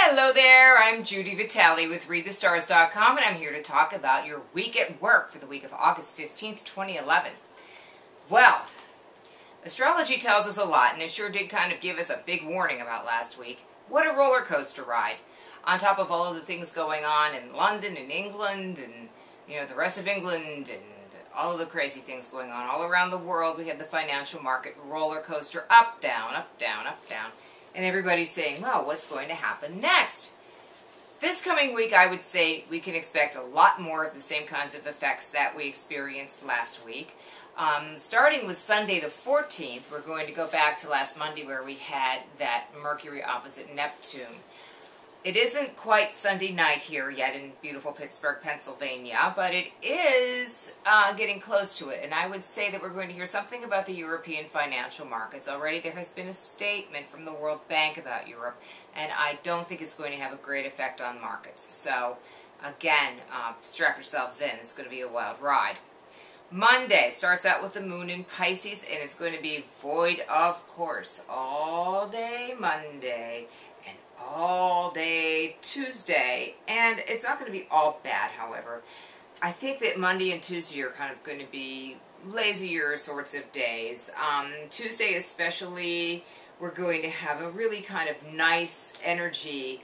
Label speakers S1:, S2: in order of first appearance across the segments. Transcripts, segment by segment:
S1: Hello there, I'm Judi Vitale with ReadTheStars.com, and I'm here to talk about your week at work for the week of August 15th, 2011. Well, astrology tells us a lot, and it sure did kind of give us a big warning about last week. What a roller coaster ride. On top of all of the things going on in London and England and, the rest of England and all of the crazy things going on all around the world, we had the financial market roller coaster up, down, up, down, up, down. And everybody's saying, well, what's going to happen next? This coming week, I would say we can expect a lot more of the same kinds of effects that we experienced last week. Starting with Sunday the 14th, we're going to go back to last Monday where we had that Mercury opposite Neptune. It isn't quite Sunday night here yet in beautiful Pittsburgh, Pennsylvania, but it is getting close to it. And I would say that we're going to hear something about the European financial markets. Already there has been a statement from the World Bank about Europe, and I don't think it's going to have a great effect on markets. So, again, strap yourselves in. It's going to be a wild ride. Monday starts out with the moon in Pisces, and it's going to be void, of course, all day Monday and all day Tuesday. And it's not going to be all bad, however. I think that Monday and Tuesday are kind of going to be lazier sorts of days. Tuesday especially, we're going to have a really kind of nice energy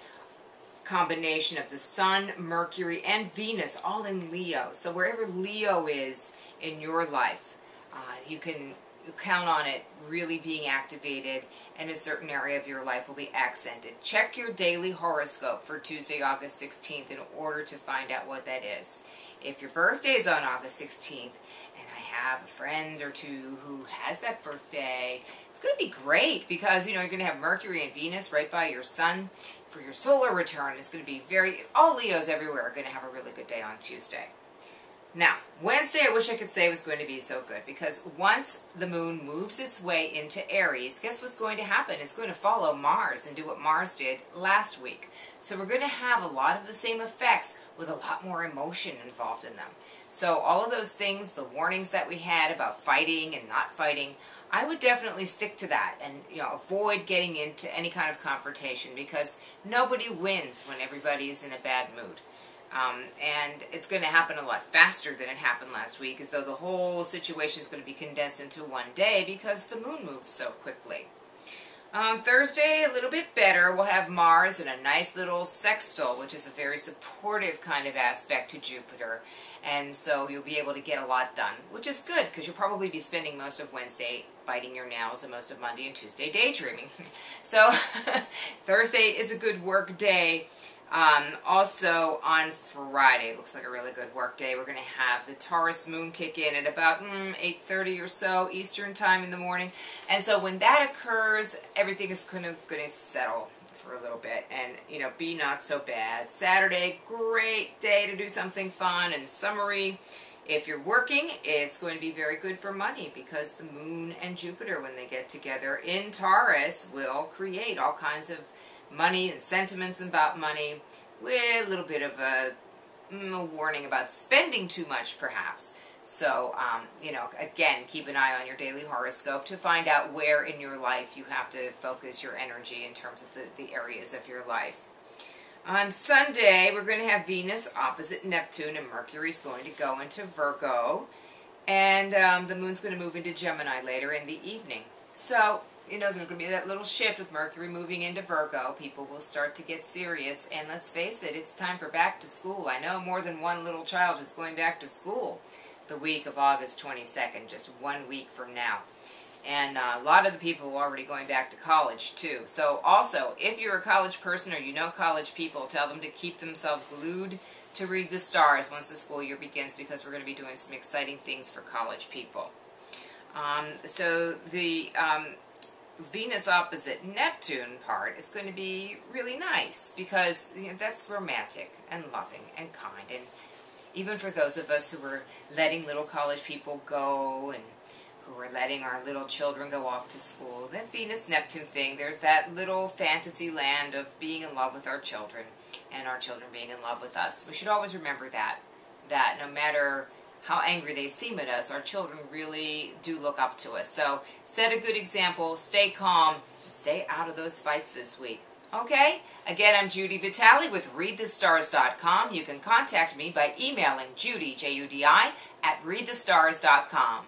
S1: combination of the Sun, Mercury, and Venus all in Leo. So wherever Leo is in your life, you can count on it really being activated, and a certain area of your life will be accented. Check your daily horoscope for Tuesday, August 16th in order to find out what that is. If your birthday is on August 16th, and I have a friend or two who has that birthday, it's going to be great because, you're going to have Mercury and Venus right by your Sun. For your solar return, it's going to be all Leos everywhere are going to have a really good day on Tuesday. Now, Wednesday I wish I could say was going to be so good because once the moon moves its way into Aries, guess what's going to happen? It's going to follow Mars and do what Mars did last week. So we're going to have a lot of the same effects with a lot more emotion involved in them. So all of those things, the warnings that we had about fighting and not fighting, I would definitely stick to that and avoid getting into any kind of confrontation because nobody wins when everybody is in a bad mood. And it's going to happen a lot faster than it happened last week, as though the whole situation is going to be condensed into one day because the moon moves so quickly. Thursday, a little bit better. We'll have Mars in a nice little sextile, which is a very supportive kind of aspect to Jupiter. And so you'll be able to get a lot done, which is good because you'll probably be spending most of Wednesday biting your nails and most of Monday and Tuesday daydreaming. So Thursday is a good work day. Also on Friday, looks like a really good work day. We're going to have the Taurus moon kick in at about 8:30 or so Eastern time in the morning. And so when that occurs, everything is going to settle for a little bit and, be not so bad. Saturday, great day to do something fun and summery. If you're working, it's going to be very good for money because the moon and Jupiter, when they get together in Taurus, will create all kinds of money and sentiments about money with a little bit of a warning about spending too much, perhaps. So, again, keep an eye on your daily horoscope to find out where in your life you have to focus your energy in terms of the areas of your life. On Sunday, we're going to have Venus opposite Neptune, and Mercury's going to go into Virgo, and the moon's going to move into Gemini later in the evening. So, there's going to be that little shift with Mercury moving into Virgo. People will start to get serious, and let's face it, it's time for back to school. I know more than one little child is going back to school the week of August 22nd, just 1 week from now. And a lot of the people are already going back to college, too. So also, if you're a college person or you know college people, tell them to keep themselves glued to Read the Stars once the school year begins because we're going to be doing some exciting things for college people. So the Venus opposite Neptune part is going to be really nice because that's romantic and loving and kind. And even for those of us who are letting little college people go and who are letting our little children go off to school, that Venus-Neptune thing, there's that little fantasy land of being in love with our children and our children being in love with us. We should always remember that no matter how angry they seem at us, our children really do look up to us. So set a good example, stay calm, and stay out of those fights this week. Okay? Again, I'm Judi Vitale with readthestars.com. You can contact me by emailing Judi, Judi, at readthestars.com.